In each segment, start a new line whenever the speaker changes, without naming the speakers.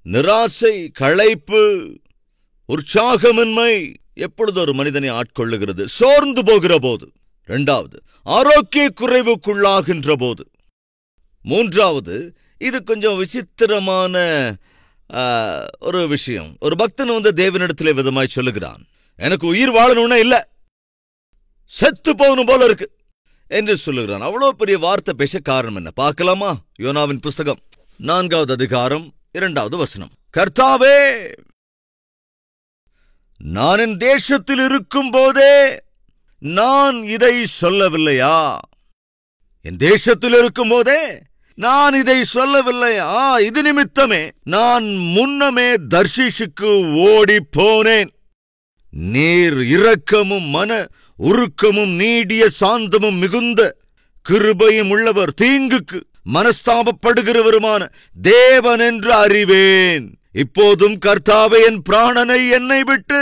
நிராசை, களைப்பு, உற்சாகமின்மை எப்பொழுது ஒரு மனிதனை ஆட்கொள்ளுகிறது? சோர்ந்து போகிற போது. 2வது, ஆரோக்கிய குறைவுக்குள்ளாகின்ற போது. 3வது, இது கொஞ்சம் விசித்திரமான ஒரு விஷயம். ஒரு பக்தன் தேவனிடத்திலே விதமாய் சொல்லுகிறான், எனக்கு உயிர் வாழணும்னா இல்ல, செத்து போகணும் போல இருக்கு என்று சொல்லுகிறான். அவ்வளவு பெரிய வார்த்தை பேச காரணம் என்ன? பார்க்கலாமா? யோனாவின் புஸ்தகம் 4வது அதிகாரம் 2வது வசனம். கர்த்தாவே, நான் என் தேசத்தில் இருக்கும் போதே நான் இதை சொல்லவில்லையா? என் தேசத்தில் இருக்கும் போதே நான் இதை சொல்லவில்லையா? இது நிமித்தமே நான் முன்னமே தர்ஷீஷுக்கு ஓடி போனேன். நீர் இரக்கமும் மன உருக்கமும் நீடிய சாந்தமும் மிகுந்த கிருபையும் உள்ளவர், தீங்குக்கு மனஸ்தாபப்படுகிறவருமான தேவன் என்று அறிவேன். இப்போதும் கர்த்தாவே, என் பிராணனை என்னை விட்டு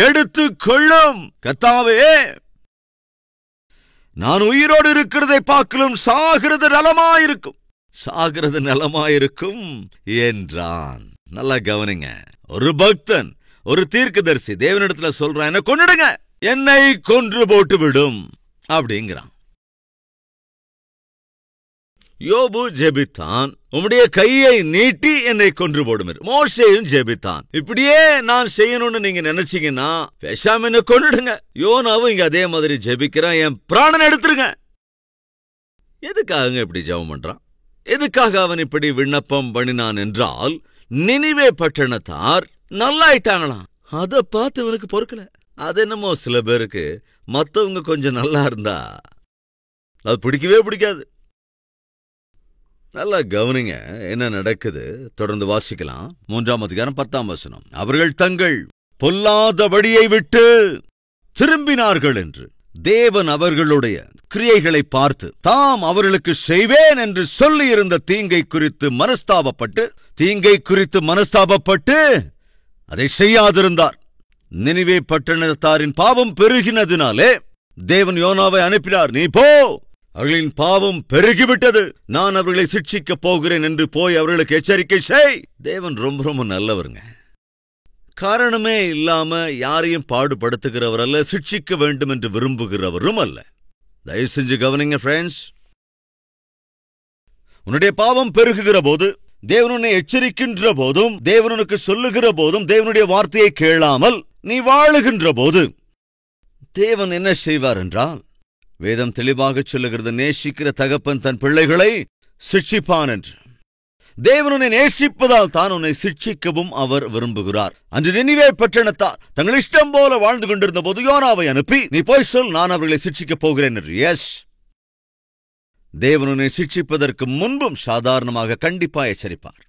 எடுத்துக் கொள்ளும். கர்த்தாவே, நான் உயிரோடு இருக்கிறதை பார்க்கலும் சாகிறது நலமாயிருக்கும், சாகிறது நலமாயிருக்கும் என்றான். நல்லா கவனிங்க. ஒரு பக்தன், ஒரு தீர்க்கதரிசி தேவனிடத்துல சொல்றான், என்ன கொன்னுடுங்க, என்னை கொன்று போட்டு விடும் அப்படிங்கிறான். யோபு ஜெபித்தான், உம்முடைய கையை நீட்டி என்னை கொன்று போடும். மோசேயும் ஜெபித்தான், இப்படியே நான் செய்யணும்னு நீங்க நினைச்சீங்கன்னா பேசாம என்ன கொன்னுடுங்க. யோனாவும் இங்க அதே மாதிரி ஜெபிக்கிறான், என் பிராணனை எடுத்துருங்க. எதுக்காக இப்படி ஜெபம் பண்றான்? எதுக்காக அவன் இப்படி விண்ணப்பம் பண்ணினான் என்றால், நினிவே பட்டணத்தார் நல்லாயிட்டாங்களாம். அதை பார்த்து இவனுக்கு பொறுக்கல. அது என்னமோ சில பேருக்கு மத்தவங்க கொஞ்சம் நல்லா இருந்தா அது பிடிக்கவே பிடிக்காது. நல்லா கவனிங்க என்ன நடக்குது. தொடர்ந்து வாசிக்கலாம். 3ஆம் அதிகாரம் 10ஆம் வசனம். அவர்கள் தங்கள் பொல்லாத வழியை விட்டு திரும்பினார்கள் என்று தேவன் அவர்களுடைய கிரியைகளை பார்த்து தாம் அவர்களுக்கு செய்வேன் என்று சொல்லி இருந்த தீங்கை குறித்து மனஸ்தாபப்பட்டு அதை செய்யாதிருந்தார். நினிவே பட்டணத்தாரின் பாவம் பெருகினதினாலே தேவன் யோனாவை அனுப்பினார். நீ போ, அவர்களின் பாவம் பெருகிவிட்டது, நான் அவர்களை சிட்சிக்கப் போகிறேன் என்று போய் அவர்களுக்கு எச்சரிக்கை செய். தேவன் ரொம்ப ரொம்ப நல்லவருங்க. காரணமே இல்லாம யாரையும் பாடுபடுத்துகிறவர் அல்ல, சிட்சிக்க வேண்டும் என்று விரும்புகிறவரும் அல்ல. தயவு செஞ்சு கவனிங்க ஃப்ரெண்ட்ஸ். உன்னுடைய பாவம் பெருகுகிற போது, தேவன் உன்னை எச்சரிக்கின்ற போதும், தேவனுக்கு சொல்லுகிற போதும், தேவனுடைய வார்த்தையை கேளாமல் நீ வாழுகின்ற போது தேவன் என்ன செய்வார் என்றால், வேதம் தெளிவாக சொல்லுகிறது, நேசிக்கிற தகப்பன் தன் பிள்ளைகளை சிட்சிப்பான் என்று. தேவன் உன்னை நேசிப்பதால் தான் உன்னை சிட்சிக்கவும் அவர் விரும்புகிறார். அன்று நினிவே பட்டணத்தார் தங்கள் இஷ்டம் போல வாழ்ந்து கொண்டிருந்த போது யோனாவை அனுப்பி, நீ போய் சொல், நான் அவர்களை சிட்சிக்கப் போகிறேன் என்று. எஸ், தேவன் உன்னை சிட்சிப்பதற்கு முன்பும் சாதாரணமாக கண்டிப்பா எச்சரிப்பார்.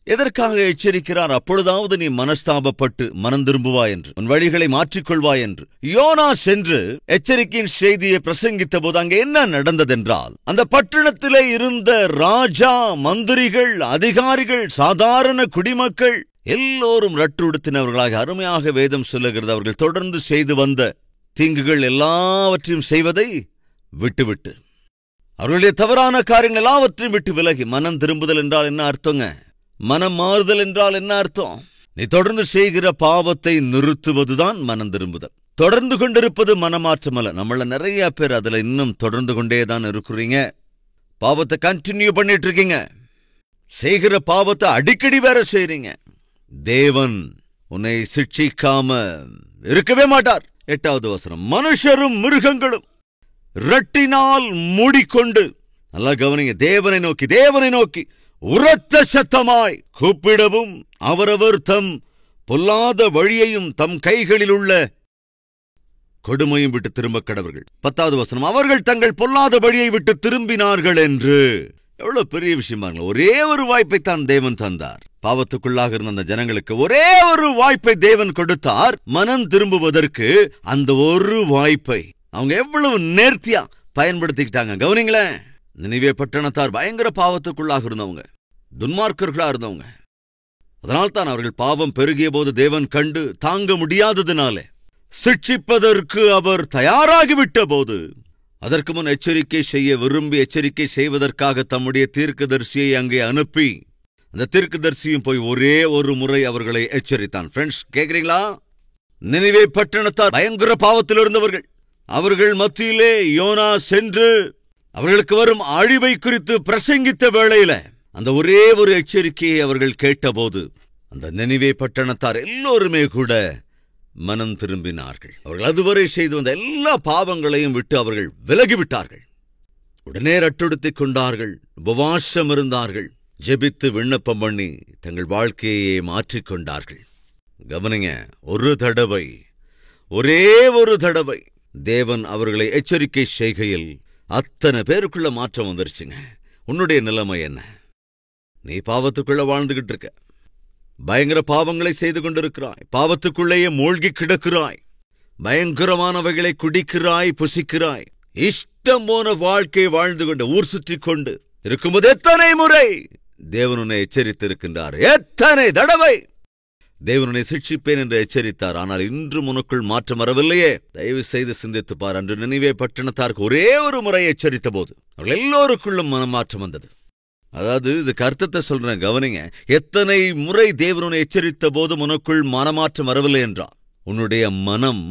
எதற்காக எச்சரிக்கிறார்? அப்பொழுதாவது நீ மனஸ்தாபப்பட்டு மனம் திரும்புவாய் என்று, உன் வழிகளை மாற்றிக்கொள்வாய் என்று. யோனா சென்று எச்சரிக்கையின் செய்தியை பிரசங்கித்த போது அங்கே என்ன நடந்ததென்றால், அந்த பட்டணத்திலே இருந்த ராஜா, மந்திரிகள், அதிகாரிகள், சாதாரண குடிமக்கள் எல்லோரும் ரட்டுடுத்தினவர்களாக, அருமையாக வேதம் சொல்லுகிறது, அவர்கள் தொடர்ந்து செய்து வந்த தீங்குகள் எல்லாவற்றையும் செய்வதை விட்டுவிட்டு, அவர்களுடைய தவறான காரியங்கள் எல்லாவற்றையும் விட்டு விலகி, மனம் திரும்புதல் என்றால் என்ன அர்த்தங்க? மனம் மாறுதல் என்றால் என்ன அர்த்தம்? நீ தொடர்ந்து செய்கிற பாவத்தை நிறுத்துவதுதான் மனம் திரும்புதல். தொடர்ந்து கொண்டிருப்பது மனமாற்றம் அல்ல. நம்மள நிறைய பேர் அதுல இன்னும் தொடர்ந்து கொண்டேதான் இருக்கிறீங்க. பாவத்தை கண்டினியூ பண்ணிட்டு இருக்கீங்க. செய்கிற பாவத்தை அடிக்கடி வேற செய்றீங்க. தேவன் உன்னை சிட்சிக்காம இருக்கவே மாட்டார். 8வது வசனம். மனுஷரும் மிருகங்களும் இரட்டினால் மூடிக்கொண்டு, நல்லா கவனிங்க, தேவனை நோக்கி உரத்த சத்தமாய் கூப்பிடவும், அவரவர் தம் பொல்லாத வழியையும் தம் கைகளில் உள்ள கொடுமையும் விட்டு திரும்ப கடவர்கள். 10வது வசனம். அவர்கள் தங்கள் பொல்லாத வழியை விட்டு திரும்பினார்கள் என்று. எவ்வளவு பெரிய விஷயமா! ஒரே ஒரு வாய்ப்பை தான் தேவன் தந்தார். பாவத்துக்குள்ளாக இருந்த அந்த ஜனங்களுக்கு ஒரே ஒரு வாய்ப்பை தேவன் கொடுத்தார் மனம் திரும்புவதற்கு. அந்த ஒரு வாய்ப்பை அவங்க எவ்வளவு நேர்த்தியா பயன்படுத்திக்கிட்டாங்க. கவனிங்களேன். நினிவே பட்டணத்தார் பயங்கர பாவத்துக்குள்ளாக இருந்தவங்க, துன்மார்க்கர்களா இருந்தவங்க. அதனால்தான் அவர்கள் பாவம் பெருகிய போது தேவன் கண்டு தாங்க முடியாததினாலே சிட்சிப்பதற்கு அவர் தயாராகிவிட்ட போது, அதற்கு முன் எச்சரிக்கை செய்ய விரும்பி எச்சரிக்கை செய்வதற்காக தம்முடைய தீர்க்கதரிசியை அங்கே அனுப்பி அந்த தீர்க்கதரிசியும் போய் ஒரே ஒரு முறை அவர்களை எச்சரித்தான். ஃப்ரெண்ட்ஸ், கேக்குறீங்களா? நினிவே பட்டணத்தார் பயங்கர பாவத்தில் இருந்தவர்கள். அவர்கள் மத்தியிலே யோனா சென்று அவர்களுக்கு வரும் அழிவை குறித்து பிரசங்கித்த வேளையில அந்த ஒரே ஒரு எச்சரிக்கையை அவர்கள் கேட்டபோது அந்த நினிவே பட்டணத்தார் எல்லோருமே கூட மனம் திரும்பினார்கள். அவர்கள் அதுவரை செய்து வந்த எல்லா பாவங்களையும் விட்டு அவர்கள் விலகிவிட்டார்கள். உடனே ரட்டுடுத்திக் கொண்டார்கள், உபவாசம் இருந்தார்கள், ஜெபித்து விண்ணப்பம் பண்ணி தங்கள் வாழ்க்கையை மாற்றிக்கொண்டார்கள். கவனிங்க, ஒரே ஒரு தடவை தேவன் அவர்களை எச்சரிக்கை செய்கையில் அத்தனை பேருக்குள்ள மாற்றம் வந்துருச்சுங்க. உன்னுடைய நிலைமை என்ன? நீ பாவத்துக்குள்ள வாழ்ந்துகிட்டு இருக்க, பயங்கர பாவங்களை செய்து கொண்டிருக்கிறாய், பாவத்துக்குள்ளேயே மூழ்கி கிடக்கிறாய், பயங்கரமானவைகளை குடிக்கிறாய், புசிக்கிறாய், இஷ்டம் போன வாழ்க்கை வாழ்ந்து கொண்டு ஊர் சுற்றி கொண்டு இருக்கும்போது எத்தனை முறை தேவன் உன்னை எச்சரித்திருக்கின்றார்? எத்தனை தடவை தேவன் உன்னை சிட்சிப்பேன் என்று எச்சரித்தார். ஆனால் இன்றும் உனக்குள் மாற்றம் வரவில்லையே. தயவு செய்து சிந்தித்துப்பார். அன்று நினிவே பட்டணத்தாருக்கு ஒரே ஒரு முறை எச்சரித்த போது அவர்கள் எல்லோருக்குள்ளும் மனமாற்றம் வந்தது. அதாவது இதுக்கு அர்த்தத்தை சொல்றேன், கவனிங்க. எத்தனை முறை தேவன் உன்னை எச்சரித்த போதும் உனக்குள் மனமாற்றம் வரவில்லை என்றால் உன்னுடைய மனம்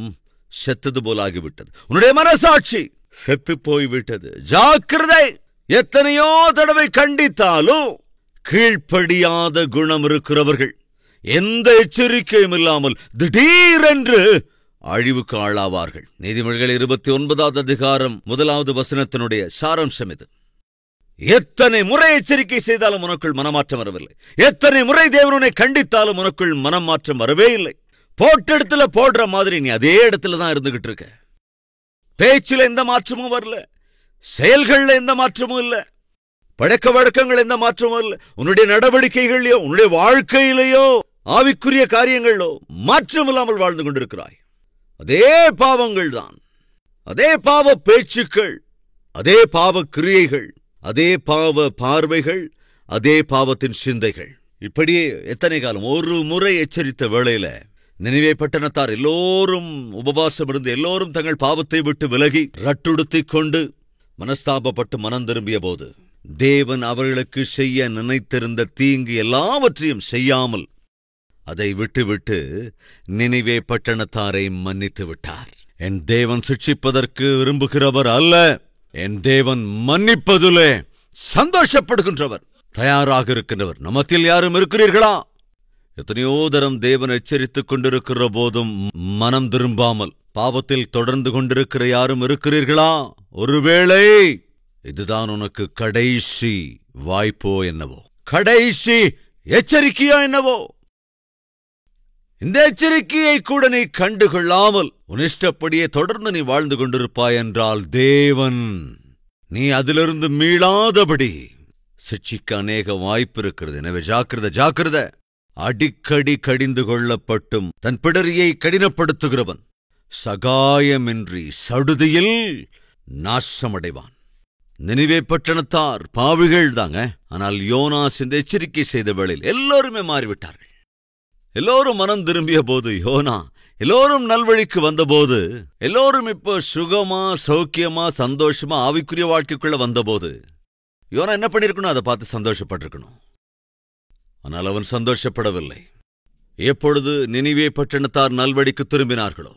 செத்தது போலாகிவிட்டது. உன்னுடைய மனசாட்சி செத்து போய்விட்டது. ஜாக்கிரதை! எத்தனையோ தடவை கண்டித்தாலும் கீழ்ப்படியாத குணம் இருக்கிறவர்கள் எந்த எச்சரிக்கையும் இல்லாமல் திடீரென்று அழிவுக்கு ஆளாவார்கள். நீதிமொழிகள் 29வது அதிகாரம் 1வது வசனத்தினுடைய சாராம்சம் இது. எத்தனை முறை எச்சரிக்கை செய்தாலும் உனக்குள் மனமாற்றம் வரவில்லை. எத்தனை முறை தேவனை கண்டித்தாலும் உனக்குள் மனம் மாற்றம் வரவே இல்லை. போட்ட இடத்துல போடுற மாதிரி நீ அதே இடத்துல தான் இருந்துகிட்டு இருக்க. பேச்சில் எந்த மாற்றமும் வரல, செயல்கள்ல எந்த மாற்றமும் இல்ல, பழக்க வழக்கங்கள் எந்த மாற்றமும் இல்ல, உன்னுடைய நடவடிக்கைகளையோ உன்னுடைய வாழ்க்கையிலேயோ ஆவிக்குரிய காரியங்களோ மாற்றம் இல்லாமல் வாழ்ந்து கொண்டிருக்கிறாய். அதே பாவங்கள் தான், அதே பாவ பேச்சுக்கள், அதே பாவ கிரியைகள், அதே பாவ பார்வைகள், அதே பாவத்தின் சிந்தைகள். இப்படியே எத்தனை காலம்? ஒரு முறை எச்சரித்த வேளையில நினிவே பட்டணத்தார் எல்லோரும் உபவாசம் இருந்து எல்லோரும் தங்கள் பாவத்தை விட்டு விலகி ரட்டுடுத்திக் கொண்டு மனஸ்தாபப்பட்டு மனம் திரும்பிய போது தேவன் அவர்களுக்கு செய்ய நினைத்திருந்த தீங்கு எல்லாவற்றையும் செய்யாமல் அதை விட்டுவிட்டு நினிவே பட்டணத்தாரை மன்னித்து விட்டார். என் தேவன் சிட்சிப்பதற்கு விரும்புகிறவர் அல்ல, என் தேவன் மன்னிப்பதிலே சந்தோஷப்படுகின்றவர், தயாராக இருக்கின்றவர். நமத்தில் யாரும் இருக்கிறீர்களா? எத்தனையோ தரம் தேவன் எச்சரித்துக் கொண்டிருக்கிற போதும் மனம் திரும்பாமல் பாவத்தில் தொடர்ந்து கொண்டிருக்கிற யாரும் இருக்கிறீர்களா? ஒருவேளை இதுதான் உனக்கு கடைசி வாய்ப்போ என்னவோ, கடைசி எச்சரிக்கையோ என்னவோ. இந்த எச்சரிக்கையை கூட நீ கண்டுகொள்ளாமல் உன் இஷ்டப்படியே தொடர்ந்து நீ வாழ்ந்து கொண்டிருப்பாய் என்றால் தேவன் நீ அதிலிருந்து மீளாதபடி சிட்சிக்க அநேக வாய்ப்பு இருக்கிறது. எனவே ஜாக்கிரத. அடிக்கடி கடிந்து கொள்ளப்பட்டும் தன் பிடரியை கடினப்படுத்துகிறவன் சகாயமின்றி சடுதியில் நாசமடைவான். நினிவே பட்டணத்தார் பாவிகள் தாங்க. ஆனால் யோனாஸ் என்று எச்சரிக்கை செய்த வேளையில் எல்லோருமே மாறிவிட்டார்கள். எல்லோரும் மனம் திரும்பிய போது யோனா, எல்லோரும் நல்வழிக்கு வந்தபோது, எல்லோரும் இப்போ சுகமா சௌக்கியமா சந்தோஷமா ஆவிக்குரிய வாழ்க்கைக்குள்ள வந்தபோது யோனா என்ன பண்ணிருக்கணும்? அதை பார்த்து சந்தோஷப்பட்டிருக்கணும். ஆனால் அவன் சந்தோஷப்படவில்லை. எப்பொழுது நினிவே பட்டணத்தார் நல்வழிக்கு திரும்பினார்களோ,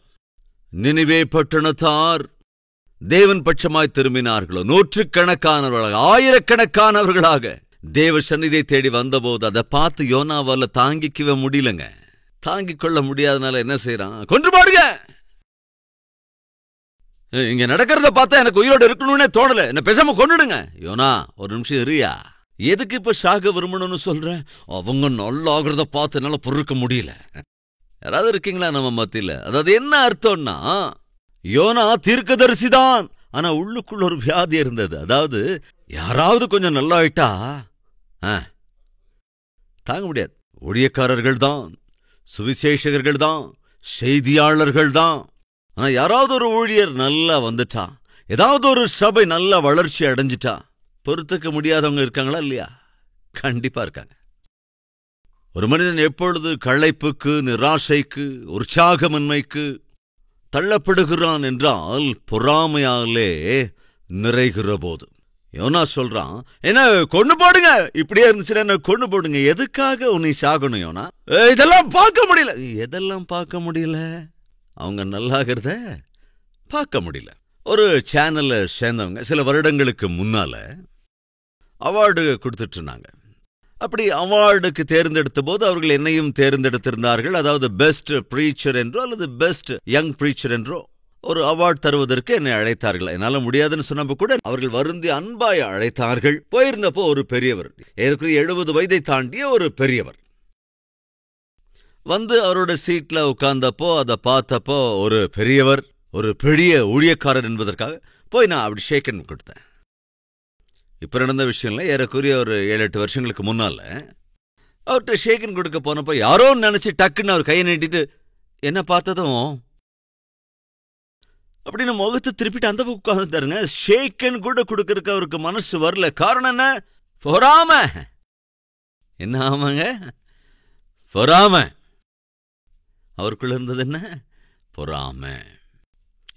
நினிவே பட்டணத்தார் தேவன் பட்சமாய் திரும்பினார்களோ, நூற்றுக்கணக்கானவர்களாக ஆயிரக்கணக்கானவர்களாக தேவ சந்நிதியை தேடி வந்தபோது அதை பார்த்து யோனாவால தாங்கிக்கவே முடியலங்க. தாங்கிக் கொள்ள முடியாதனால என்ன செய்யறான்? கொன்று பாருங்க. இங்க நடக்கிறத பார்த்தா எனக்கு உயிரோடு இருக்கணும்னே தோணல, என்ன பேசாம கொன்னுடுங்க. யோனா ஒரு நிமிஷம் இருயா, எதுக்கு இப்ப சாக விரும்பணும்னு சொல்றேன்? அவங்க நல்லா ஆகுறத பார்த்து என்னால பொறுக்க முடியல. யாராவது இருக்கீங்களா நம்ம மத்தியில? அதாவது என்ன அர்த்தம்னா, யோனா தீர்க்கதரிசிதான், ஆனா உள்ளுக்குள்ள ஒரு வியாதி இருந்தது. அதாவது யாராவது கொஞ்சம் நல்லா ஆயிட்டா தாங்க முடியாது. ஊழியக்காரர்கள் தான், சுவிசேஷகர்கள் தான், செய்தியாளர்கள் தான். ஆனா யாராவது ஒரு ஊழியர் நல்லா வந்துட்டா, ஏதாவது ஒரு சபை நல்ல வளர்ச்சி அடைஞ்சிட்டா பொறுத்துக்க முடியாதவங்க இருக்காங்களா இல்லையா? கண்டிப்பா இருக்காங்க. ஒரு மனிதன் எப்பொழுது களைப்புக்கு, நிராசைக்கு, உற்சாகமின்மைக்கு தள்ளப்படுகிறான் என்றால் பொறாமையாலே நிறைகிற போது. யோனா சொல்றான், என்ன கொண்டு போடுங்க, இப்படியே இருந்துச்சுன்னா என்ன கொண்டு போடுங்க. எதுக்காக உன்னை சாகணும் யோனா? இதெல்லாம் பார்க்க முடியல. எதெல்லாம் பார்க்க முடியல? அவங்க நல்லாகிறத பார்க்க முடியல. ஒரு சேனல்ல சேர்ந்தவங்க சில வருடங்களுக்கு முன்னால அவார்டு கொடுத்துட்டு இருந்தாங்க. அப்படி அவார்டுக்கு தேர்ந்தெடுத்த போது அவர்கள் என்னையும் தேர்ந்தெடுத்திருந்தார்கள். அதாவது பெஸ்ட் பிரீச்சர் என்றோ அல்லது பெஸ்ட் யங் பிரீச்சர் என்றோ ஒரு அவார்டு தருவதற்கு என்னை அழைத்தார்கள். என்னால முடியாதுன்னு சொன்னப்ப கூட அவர்கள் வருந்தி அன்பாய் அழைத்தார்கள். போயிருந்தப்போ ஒரு பெரியவர், ஏற்கனவே 70 வயதை தாண்டிய ஒரு பெரியவர் வந்து அவரோட சீட்ல உட்கார்ந்தப்போ அதை பார்த்தப்போ ஒரு பெரியவர், ஒரு பெரிய ஊழியக்காரர் என்பதற்காக போய் நான் அப்படி ஷேக்கன் கொடுத்தேன். இப்ப நடந்த விஷயம் இல்லை, ஏறக்குறைய ஒரு 7-8 வருஷங்களுக்கு முன்னால அவர்கிட்ட ஷேக்கன் கொடுக்க போனப்போ யாரோ நினைச்சு டக்குன்னு அவர் கையை நீட்டிட்டு என்ன பார்த்ததும் அப்படின்னு முகத்தை திருப்பிட்டு அந்த பக்கம் உட்கார்ந்துட்டாருங்க. ஷேக்கன் கூட கொடுக்கறதுக்கு அவருக்கு மனசு வரல. காரணம் என்ன? பொறாம. என்ன ஆமாங்க? பொறாம. அவருக்குள்ள இருந்தது என்ன? பொறாம.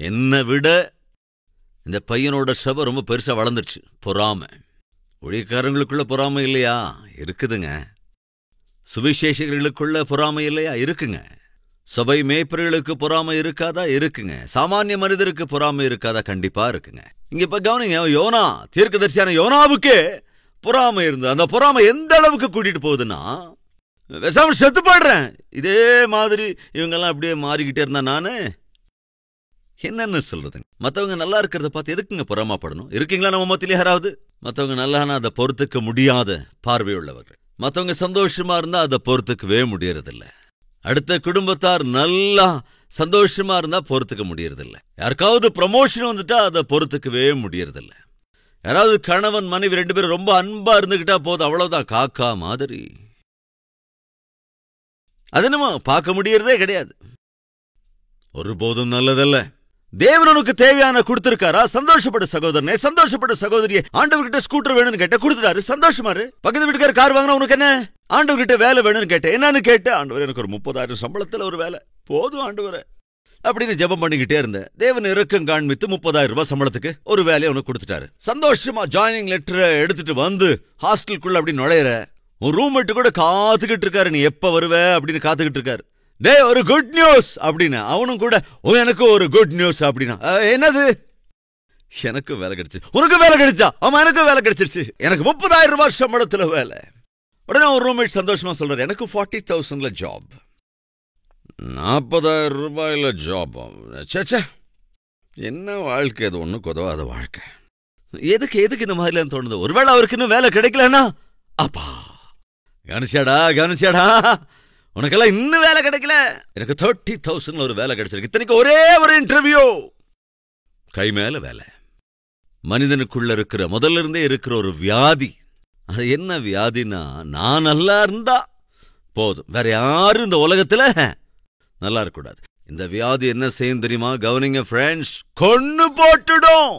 என்னை விட இந்த பையனோட சபை ரொம்ப பெருசா வளர்ந்துருச்சு. பொறாம. ஊழியக்காரங்களுக்குள்ள பொறாமை இல்லையா? இருக்குதுங்க. சுவிசேஷர்களுக்குள்ள பொறாமை இல்லையா? இருக்குங்க. சபை மேய்ப்பர்களுக்கு பொறாமை இருக்காதா? இருக்குங்க. சாமானிய மனிதருக்கு பொறாமை இருக்காதா? கண்டிப்பா இருக்குங்க. இங்க இப்ப கவனிங்க, யோனா தீர்க்கதரிசியான யோனாவுக்கு பொறாமை இருந்து அந்த பொறாமை எந்த அளவுக்கு கூட்டிட்டு போகுதுன்னா, விஷம் செத்து போடுறேன். இதே மாதிரி இவங்கெல்லாம் அப்படியே மாறிக்கிட்டே இருந்தா நானு என்னன்னு சொல்றதுங்க? மற்றவங்க நல்லா இருக்கிறத பார்த்து எதுக்குங்க பொறாமப்படணும்? இருக்கீங்களா நம்ம மத்தியில யாராவது? மற்றவங்க நல்லானா அதை பொறுத்துக்க முடியாத பார்வையுள்ளவர்கள். மற்றவங்க சந்தோஷமா இருந்தா அதை பொறுத்துக்கவே முடியறதில்ல. அடுத்த குடும்பத்தார் நல்லா சந்தோஷமா இருந்தா பொறுத்துக்க முடியறதில்ல. யாருக்காவது ப்ரமோஷன் வந்துட்டா அதை பொறுத்துக்கவே முடியறதில்ல. யாராவது கணவன் மனைவி 2 பேரும் ரொம்ப அன்பா இருந்துகிட்டா போதும், அவ்வளவுதான், காக்கா மாதிரி. அது என்னமோ பார்க்க முடியறதே கிடையாது. ஒருபோதும் நல்லதல்ல. தேவன் உனக்கு தேவையான கொடுத்திருக்காரா? சந்தோஷப்பட சகோதரனே, சந்தோஷப்பட சகோதரியே. ஆண்டவர்கிட்ட ஸ்கூட்டர் வேணும்னு கேட்ட கொடுத்துட்டாரு, சந்தோஷமாரு. பக்கத்து வீட்டுக்கார கார் வாங்கினா உனக்கு என்ன? ஆண்டவர்கிட்ட வேலை வேணும்னு கேட்ட, என்னன்னு கேட்ட? ஆண்டவர் எனக்கு ஒரு 30,000 சம்பளத்துல ஒரு வேலை போதும் ஆண்டவரை அப்படின்னு ஜெபம் பண்ணிக்கிட்டே இருந்தேன். தேவன் இறக்கம் காண்பித்து 30,000 ரூபாய் சம்பளத்துக்கு ஒரு வேலையை உனக்கு கொடுத்துட்டாரு. சந்தோஷமா ஜாயினிங் லெட்டரை எடுத்துட்டு வந்து ஹாஸ்டலுக்குள்ள அப்படி நுழையிற. உன் ரூம்மேட்டு கூட காத்துக்கிட்டு இருக்காரு, நீ எப்ப வருவ அப்படின்னு காத்துக்கிட்டு இருக்காரு. டே ஒரு குட் நியூஸ் அப்படின்னு அவனும் கூட எனக்கு ஒரு குட் நியூஸ் அப்படின்னா, என்னது? எனக்கு வேலை கிடைச்சு. உனக்கு வேலை கிடைச்சா? ஆமா எனக்கு வேலை கிடைச்சிருச்சு, எனக்கு 30,000 ரூபாய் சம்பளத்துல வேலை. உடனே ஒரு ரூம்மேட் சந்தோஷமா சொல்றாரு, எனக்கு 40,000 ஜாப். 40,000 ரூபாயில ஜாப்? சேச்சா, என்ன வாழ்க்கை அது? ஒண்ணுக்கு உதவாத வாழ்க்கை. எதுக்கு இந்த மாதிரிலாம் தோணுது? ஒருவேளை அவருக்கு இன்னும் வேலை கிடைக்கலன்னா, அப்பா கவனிச்சாடா, உனக்கெல்லாம் இன்னும் வேலை கிடைக்கல, எனக்கு 30,000 ஒரு வேலை கிடைச்சிருக்கு. இத்தனைக்கு ஒரே ஒரு இன்டர்வியூ, கை மேல வேலை. மனிதனுக்குள்ள இருக்கிற முதல்ல இருந்தே இருக்கிற ஒரு வியாதி. அது என்ன வியாதினா, நான் நல்லா இருந்தா போதும், வேற யாரும் இந்த உலகத்துல நல்லா இருக்க கூடாது. இந்த வியாதி என்ன செய்யும் தெரியுமா? கவனிங்க ஃப்ரெண்ட்ஸ், கொன்னு போட்டுடும்.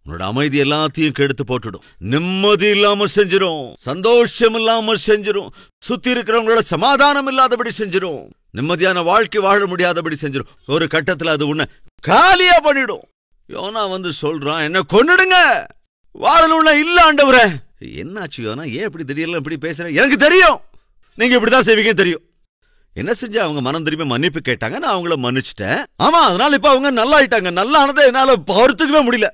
உன்னோட அமைதி எல்லாத்தையும் கெடுத்து போட்டுடும், நிம்மதி இல்லாம செஞ்சிரும், சந்தோஷம் இல்லாம செஞ்சிரும், சுத்தி இருக்கிறவங்களோட சமாதானம் இல்லாதபடி செஞ்சிரும், நிம்மதியான வாழ்க்கை வாழ முடியாதபடி செஞ்சிரும். ஒரு கட்டத்துல அது உன்னை காலியா பண்ணிடும். யோனா வந்து சொல்றான், என்ன கொன்னுடுங்க, வாழணும்னா இல்ல ஆண்டவரே. என்னாச்சு யோனா, ஏன் இப்படி திடீர்னு இப்படி பேசுற? எனக்கு தெரியும் நீங்க இப்படிதான் செய்வீங்க தெரியும். என்ன செஞ்சா? அவங்க மனம் திரும்பி மன்னிப்பு கேட்டாங்க, நான் அவங்கள மன்னிச்சுட்டேன். ஆமா, அதனால இப்ப அவங்க நல்லா ஆயிட்டாங்க. நல்லா ஆனதை என்னால பொறுத்துக்கவே முடியல.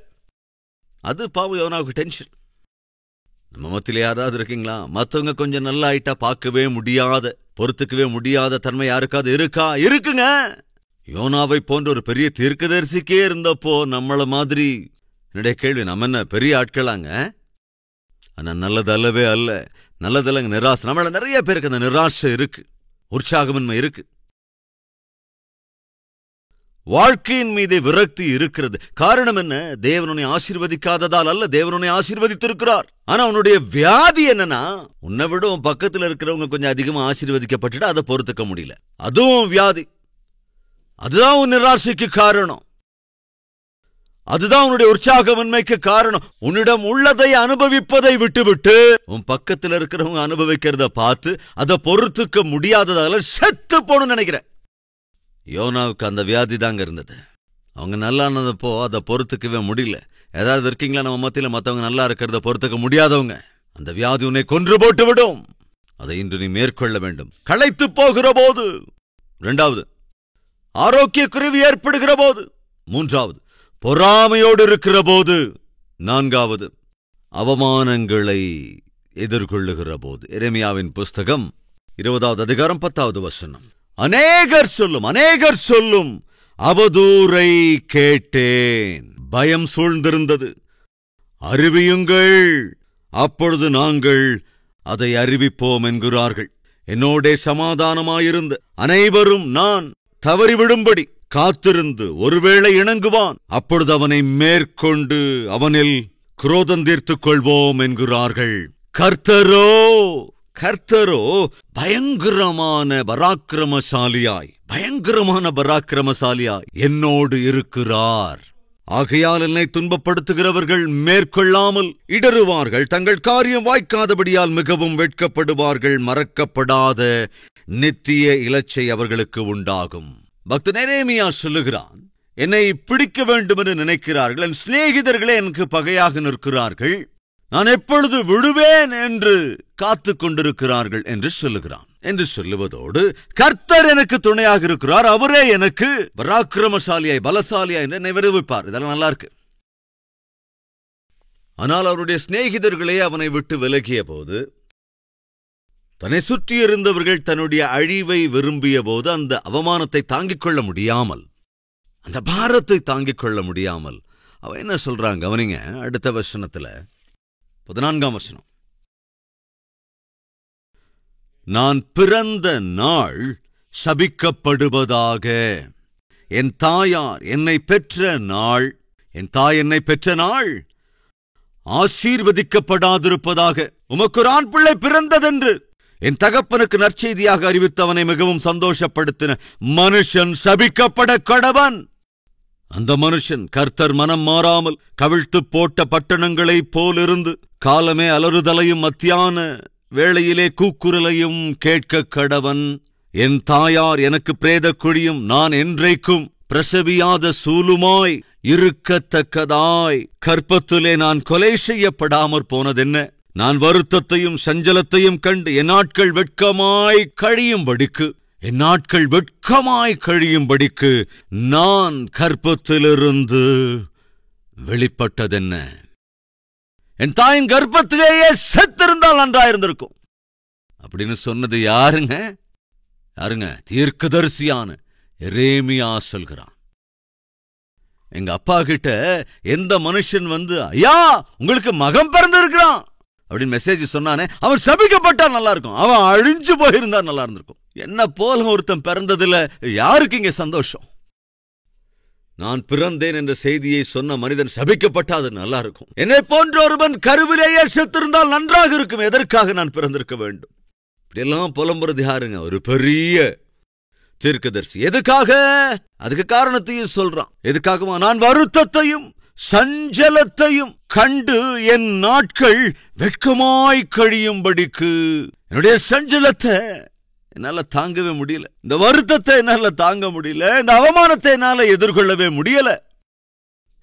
அது பாவம் யோனாவுக்கு டென்ஷன். நம்ம மத்தியில யாராவது இருக்கீங்களா? மத்தவங்க கொஞ்சம் நல்லா ஆயிட்டா பார்க்கவே முடியாத, பொறுத்துக்கவே முடியாத தன்மை யாருக்காவது இருக்கா? இருக்குங்க. யோனாவை போன்ற ஒரு பெரிய தீர்க்கதரிசிக்கே இருந்தப்போ நம்மள மாதிரி. என்னுடைய கேள்வி, நம்ம என்ன பெரிய ஆட்களாங்க? ஆனா நல்லது அல்லவே அல்ல. நல்லதல்லங்க நிராசை. நம்மள நிறைய பேருக்கு அந்த நிராசை இருக்கு, உற்சாகமின்மை இருக்கு, வாழ்க்கையின் மீது விரக்தி இருக்கிறது. காரணம் என்ன? தேவனுனை ஆசீர்வதிக்காததால் அல்ல, தேவனுனை ஆசீர்வதித்திருக்கிறார். ஆனா உன்னுடைய வியாதி என்னன்னா, உன்னை விட உன் பக்கத்துல இருக்கிறவங்க கொஞ்சம் அதிகமா ஆசீர்வதிக்கப்பட்டுட்டு அதை பொறுத்துக்க முடியல. அதுவும் வியாதி. அதுதான் உன் நிராசைக்கு காரணம். அதுதான் உன்னுடைய உற்சாகமின்மைக்கு காரணம். உன்னிடம் உள்ளதை அனுபவிப்பதை விட்டுவிட்டு உன் பக்கத்துல இருக்கிறவங்க அனுபவிக்கிறத பார்த்து அதை பொறுத்துக்க முடியாததால செத்து போகணும்னு நினைக்கிற. யோனாவுக்கு அந்த வியாதி தாங்க இருந்தது. அவங்க நல்லா இருந்தப்போ அதை பொறுத்துக்கவே முடியல. ஏதாவது இருக்கீங்களா நம்ம மத்தியில் மற்றவங்க நல்லா இருக்கிறத பொறுத்துக்க முடியாதவங்க? அந்த வியாதி உன்னை கொன்று போட்டு விடும். அதை இன்று நீ மேற்கொள்ள வேண்டும். களைத்து போகிற போது. 2வது, ஆரோக்கிய குறைவு ஏற்படுகிற போது. 3வது, பொறாமையோடு இருக்கிற போது. 4வது, அவமானங்களை எதிர்கொள்ளுகிற போது. எரேமியாவின் புஸ்தகம் 20வது அதிகாரம் 10வது வசனம். அநேகர் சொல்லும் அவதூறை கேட்டேன். பயம் சூழ்ந்திருந்தது. அறிவியுங்கள், அப்பொழுது நாங்கள் அதை அறிவிப்போம் என்கிறார்கள். என்னோடே சமாதானமாயிருந்த அனைவரும் நான் தவறிவிடும்படி காத்திருந்து ஒருவேளை இணங்குவான், அப்பொழுது அவனை மேற்கொண்டு அவனில் குரோதம் தீர்த்துக் கொள்வோம் என்கிறார்கள். கர்த்தரோ பயங்கரமான பராக்கிரமசாலியாய் என்னோடு இருக்கிறார். ஆகையால் என்னை துன்பப்படுத்துகிறவர்கள் மேற்கொள்ளாமல் இடறுவார்கள். தங்கள் காரியம் வாய்க்காதபடியால் மிகவும் வெட்கப்படுவார்கள். மறக்கப்படாத நித்திய இலச்சை அவர்களுக்கு உண்டாகும். பக்தன் எரேமியா சொல்லுகிறான், என்னை பிடிக்க வேண்டும் என்று நினைக்கிறார்கள். என் சிநேகிதர்களே எனக்கு பகையாக நிற்கிறார்கள். நான் எப்பொழுது விடுவேன் என்று காத்து கொண்டிருக்கிறார்கள் என்று சொல்லுகிறான். என்று சொல்லுவதோடு கர்த்தர் எனக்கு துணையாக இருக்கிறார். அவரே எனக்கு பராக்கிரமசாலியாய் பலசாலியாய் என்று என்னை விடுவிப்பார். இதெல்லாம் நல்லா இருக்கு. ஆனால் அவருடைய சிநேகிதர்களே அவனை விட்டு விலகிய போது, தன்னை சுற்றி இருந்தவர்கள் தன்னுடைய அழிவை விரும்பிய போது, அந்த அவமானத்தை தாங்கிக் கொள்ள முடியாமல், அந்த பாரத்தை தாங்கிக் கொள்ள முடியாமல் அவன் என்ன சொல்றாங்க கவனிங்க. அடுத்த வசனத்துல 14ஆம் வசனம். நான் பிறந்த நாள் சபிக்கப்படுவதாக. என் தாயார் என்னை பெற்ற நாள், என் தாய் என்னை பெற்ற நாள் ஆசீர்வதிக்கப்படாதிருப்பதாக. உமக்கு ஒரு ஆண் பிள்ளை பிறந்ததென்று என் தகப்பனுக்கு நற்செய்தியாக அறிவித்தவனை மிகவும் சந்தோஷப்படுத்தின மனுஷன் சபிக்கப்பட கடவன். அந்த மனுஷன் கர்த்தர் மனம் மாறாமல் கவிழ்த்து போட்ட பட்டணங்களைப் போலிருந்து காலமே அலறுதலையும் மத்தியான வேளையிலே கூக்குரலையும் கேட்க கடவன். என் தாயார் எனக்கு பிரேத குழியும் நான் என்றைக்கும் பிரசவியாத சூலுமாய் இருக்கத்தக்கதாய் கற்பத்திலே நான் கொலை செய்யப்படாமற் போனதென்ன? நான் வருத்தத்தையும் சஞ்சலத்தையும் கண்டு என் நாட்கள் வெட்கமாய் கழியும்படிக்கு நான் கற்பத்திலிருந்து வெளிப்பட்டதென்ன? என் தாயின் கர்ப்பத்திலேயே செத்திருந்தால் நன்றாயிருந்திருக்கும் அப்படின்னு சொன்னது யாருங்க? தீர்க்கதரிசியான எரேமியா சொல்கிறான். எங்க அப்பா கிட்ட எந்த மனுஷன் வந்து, ஐயா உங்களுக்கு மகன் பிறந்திருக்கிறான் அப்படின்னு மெசேஜ் சொன்னானே, அவன் சபிக்கப்பட்டா நல்லா இருக்கும், அவன் அழிஞ்சு போயிருந்தா நல்லா இருந்திருக்கும். என்ன போல ஒருத்தன் பிறந்ததுல யாருக்கு இங்க சந்தோஷம்? நான் பிறந்தேன் என்ற செய்தியை சொன்ன மனிதன் சபிக்கப்பட்டா அது நல்லா இருக்கும். என்னை போன்ற ஒருவன் கருவிலேயே செத்திருந்தால் நன்றாக இருக்கும். எதற்காக நான் பிறந்திருக்க வேண்டும்? இப்படியெல்லாம் புலம்புறது யாருங்க? ஒரு பெரிய தீர்க்கதரிசி. எதுக்காக? அதுக்கு காரணத்தையும் சொல்றான். எதுக்காகவா? நான் வருத்தத்தையும் சஞ்சலத்தையும் கண்டு என் நாட்கள் வெட்கமாய் கழியும்படிக்கு. என்னுடைய சஞ்சலத்தை என்னால தாங்கவே முடியல, இந்த வருத்தத்தை என்னால தாங்க முடியல, இந்த அவமானத்தை என்னால எதிர்கொள்ளவே முடியல.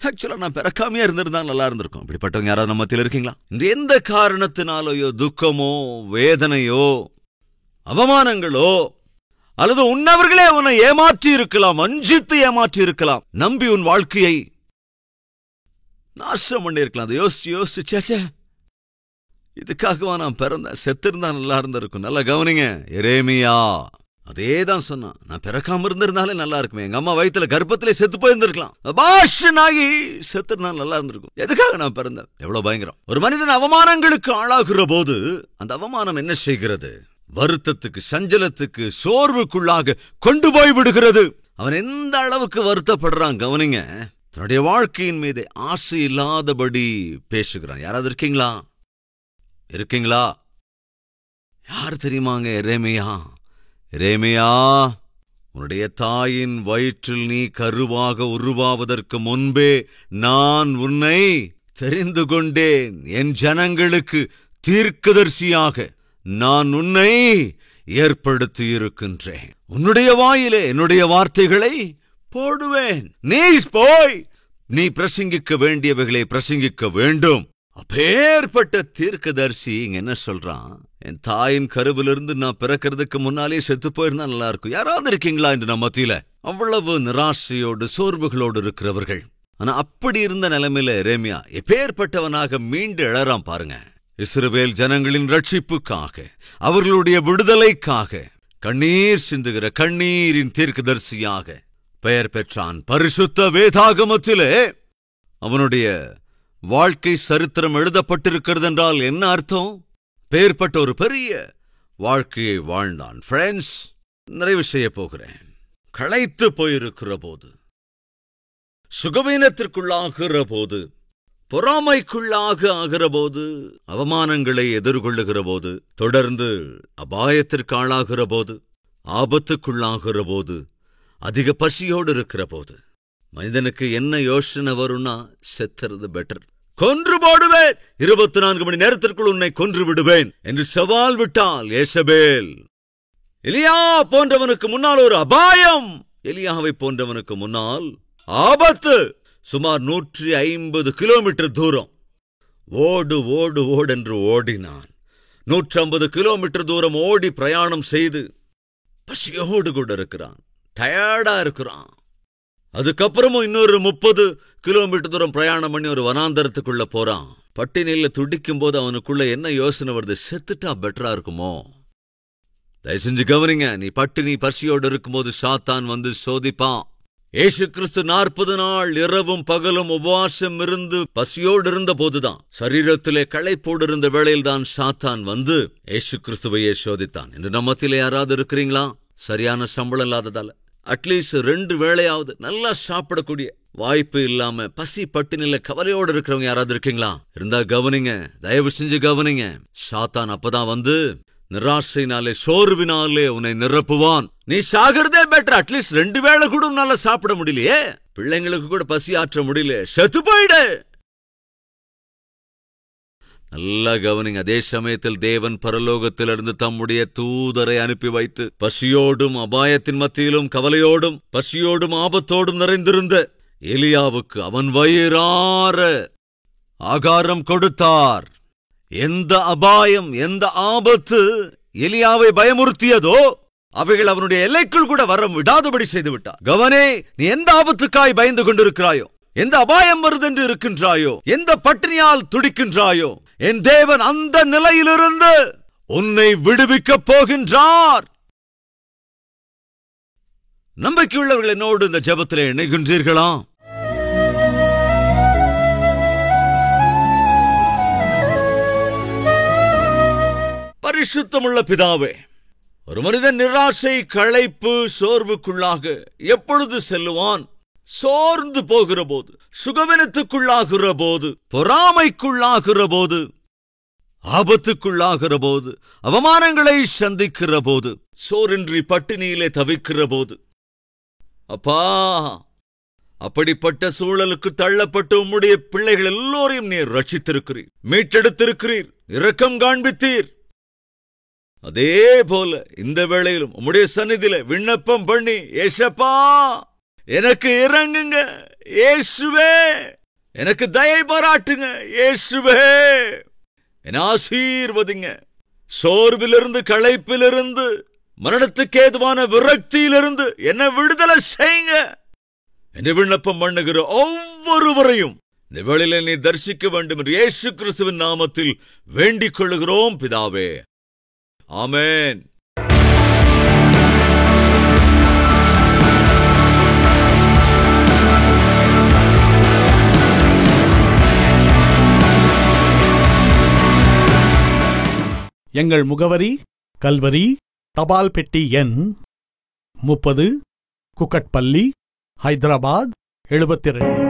ஆக்சுவலா நான் பிறக்காமையா இருந்திருந்தா நல்லா இருந்திருக்கும். இப்படிப்பட்டவங்க யாராவது நம்ம மத்தியில் இருக்கீங்களா? இந்த எந்த காரணத்தினாலேயோ துக்கமோ வேதனையோ அவமானங்களோ, அல்லது உன்னவர்களே உன்னை ஏமாற்றி இருக்கலாம், வஞ்சித்து ஏமாற்றி இருக்கலாம், நம்பி உன் வாழ்க்கையை நாசம் பண்ணி இருக்கலாம். அதை யோசிச்சு இதுக்காகவா நான் பிறந்தேன், செத்திருந்தா நல்லா இருந்திருக்கும். நல்லா கவனிங்க, எரேமியா அதேதான் சொன்னான். நான் பிறக்காம இருந்திருந்தாலே நல்லா இருக்குமே, எங்க அம்மா வயிற்றுல கர்ப்பத்திலே செத்து போயிருந்திருக்கலாம், பாஷனாகி செத்துருந்தா நல்லா இருந்திருக்கும். எதுக்காக நான் பிறந்தேன்? எவ்வளவு பயங்கரம்! ஒரு மனிதன் அவமானங்களுக்கு ஆளாகிற போது அந்த அவமானம் என்ன செய்கிறது? வருத்தத்துக்கு, சஞ்சலத்துக்கு, சோர்வுக்குள்ளாக கொண்டு போய் விடுகிறது. அவன் எந்த அளவுக்கு வருத்தப்படுறான் கவனிங்க. தன்னுடைய வாழ்க்கையின் மீது ஆசை இல்லாதபடி பேசுகிறான். யாராவது இருக்கீங்களா? யார் தெரியுமாங்க? எரேமியா, உன்னுடைய தாயின் வயிற்றில் நீ கருவாக உருவாவதற்கு முன்பே நான் உன்னை தெரிந்து கொண்டேன். என் ஜனங்களுக்கு தீர்க்கதரிசியாக நான் உன்னை ஏற்படுத்தி இருக்கின்றேன். உன்னுடைய வாயிலே என்னுடைய வார்த்தைகளை போடுவேன். நீ போய் நீ பிரசங்கிக்க வேண்டியவைகளை பிரசங்கிக்க வேண்டும். அப்பேற்பட்ட தீர்க்கதரிசி இங்க என்ன சொல்றான்? என் தாயின் கருவிலிருந்து நான் பிறக்கிறதுக்கு முன்னாலே செத்து போயிருந்தா நல்லா இருக்கும். யாராவது இருக்கீங்களா என்று நம்ம மத்தியில அவ்வளவு நிராசையோடு சோர்வுகளோடு இருக்கிறவர்கள்? ஆனா அப்படி இருந்த நிலைமையில எரேமியா எப்பேற்பட்டவனாக மீண்டு எழறான் பாருங்க. இஸ்ரவேல் ஜனங்களின் ரட்சிப்புக்காக, அவர்களுடைய விடுதலைக்காக கண்ணீர் சிந்துகிற கண்ணீரின் தீர்க்கதரிசியாக பெயர் பெற்றான். பரிசுத்த வேதாகமத்திலே அவனுடைய வாழ்க்கை சரித்திரம் எழுதப்பட்டிருக்கிறது என்றால் என்ன அர்த்தம்? பேர்பட்ட ஒரு பெரிய வாழ்க்கையை வாழ்ந்தான். ஃப்ரெண்ட்ஸ், நிறைவு செய்ய போகிறேன். களைத்து போயிருக்கிற போது, சுகவீனத்திற்குள்ளாகிற போது, பொறாமைக்குள்ளாக ஆகிற போது, அவமானங்களை எதிர்கொள்ளுகிற போது, தொடர்ந்து அபாயத்திற்கு ஆளாகிற போது, ஆபத்துக்குள்ளாகிற போது, அதிக பசியோடு இருக்கிற போது, மனிதனுக்கு என்ன யோசனை வரும்னா, செத்துறது பெட்டர். கொன்று போடுவேன், 24 மணி நேரத்திற்குள் உன்னை கொன்று விடுவேன் என்று சவால் விட்டால் ஏசபேல். எலியா போன்றவனுக்கு முன்னால் ஒரு அபாயம், எலியாவை போன்றவனுக்கு முன்னால் ஆபத்து. சுமார் 150 கிலோமீட்டர் தூரம் ஓடு ஓடு ஓடென்று ஓடினான். 150 கிலோமீட்டர் தூரம் ஓடி பிரயாணம் செய்து பசியோடு கூட இருக்கிறான், டயர்டா இருக்கிறான். அதுக்கப்புறமும் இன்னொரு 30 கிலோமீட்டர் தூரம் பிரயாணம் பண்ணி ஒரு வனாந்தரத்துக்குள்ள போறான். பட்டினியில துடிக்கும் போது அவனுக்குள்ள என்ன யோசனை வருது? செத்துட்டா பெட்டரா இருக்குமோ? தயவு செஞ்சு கவனிங்க. நீ பட்டினி பசியோடு இருக்கும்போது சாத்தான் வந்து சோதிப்பான். ஏசு கிறிஸ்து 40 நாள் இரவும் பகலும் உபவாசம் இருந்து பசியோடு இருந்த போதுதான், சரீரத்திலே களைப்போடு இருந்த வேளையில்தான் சாத்தான் வந்து ஏசு கிறிஸ்துவையே சோதித்தான். என்று நம்ம மத்தியிலே யாராவது இருக்கிறீங்களா? சரியான சம்பளம் இல்லாததால அட்லீஸ்ட் 2 வேளையாவது நல்லா சாப்பிடக்கூடிய வாய்ப்பு இல்லாம பசி பட்டினில கவலையோடு இருக்கிறவங்க யாராவது இருக்கீங்களா? இருந்தா கவனிங்க, தயவு செஞ்சு கவனிங்க. சாத்தான் அப்பதான் வந்து நிராசையினாலே சோர்வினாலே உன்னை நிரப்புவான். நீ சாகிறதே பெட்டர். அட்லீஸ்ட் 2 வேளை கூட உன்னால சாப்பிட முடியலையே, பிள்ளைங்களுக்கு கூட பசி ஆற்ற முடியல, செத்து போயிடு. நல்லா கவனிங்க. அதே சமயத்தில் தேவன் பரலோகத்திலிருந்து தம்முடைய தூதரை அனுப்பி வைத்து பசியோடும் அபாயத்தின் மத்தியிலும் கவலையோடும் பசியோடும் ஆபத்தோடும் நிறைந்திருந்த எலியாவுக்கு அவன் வயிறார ஆகாரம் கொடுத்தார். எந்த அபாயம், எந்த ஆபத்து எலியாவை பயமுறுத்தியதோ அவைகள் அவனுடைய எல்லைக்குள் கூட வர விடாதபடி செய்து விட்டார். கவனே, நீ எந்த ஆபத்துக்காய் பயந்து கொண்டிருக்கிறாயோ, எந்த அபாயம் வருதென்று இருக்கின்றாயோ, எந்த பட்டினியால் துடிக்கின்றாயோ, என் தேவன் அந்த நிலையிலிருந்து உன்னை விடுவிக்கப் போகின்றார். நம்பிக்கையுள்ளவர்கள் என்னோடு இந்த ஜெபத்திலே இணைகின்றீர்களா? பரிசுத்தமுள்ள பிதாவே, ஒரு மனிதன் நிராசை, களைப்பு, சோர்வுக்குள்ளாக எப்பொழுது செல்லுவான்? சோர்ந்து போகிற போது, சுகவீனத்துக்குள்ளாகிற போது, பொறாமைக்குள்ளாகிற போது, ஆபத்துக்குள்ளாகிற போது, அவமானங்களை சந்திக்கிற போது, சோரின்றி பட்டினியிலே தவிக்கிற போது. அப்பா, அப்படிப்பட்ட சூழலுக்கு தள்ளப்பட்டு உம்முடைய பிள்ளைகள் எல்லோரையும் நீர் ரட்சித்திருக்கிறீர், மீட்டெடுத்திருக்கிறீர், இரக்கம் காண்பித்தீர். அதே போல இந்த வேளையிலும் உம்முடைய சந்நிதியில விண்ணப்பம் பண்ணி, ஏசப்பா எனக்கு இறங்குங்க, இயேசுவே எனக்கு தயை பாராட்டுங்க, இயேசுவே என்னை ஆசீர்வதிங்க. சோர்விலிருந்து, களைப்பிலிருந்து, மரணத்துக்கு ஏதுவான விரக்தியிலிருந்து என்னை விடுதலை செய்யுங்க என்று விண்ணப்பம் பண்ணுகிற ஒவ்வொருவரையும் இந்த வேளையில நீ தரிசிக்க வேண்டும் என்று இயேசு கிறிஸ்துவின் நாமத்தில் வேண்டிக் கொள்ளுகிறோம் பிதாவே. ஆமென்.
எங்கள் முகவரி: கல்வரி, தபால் பெட்டி எண் 30, குக்கட்பள்ளி, ஹைதராபாத் 72.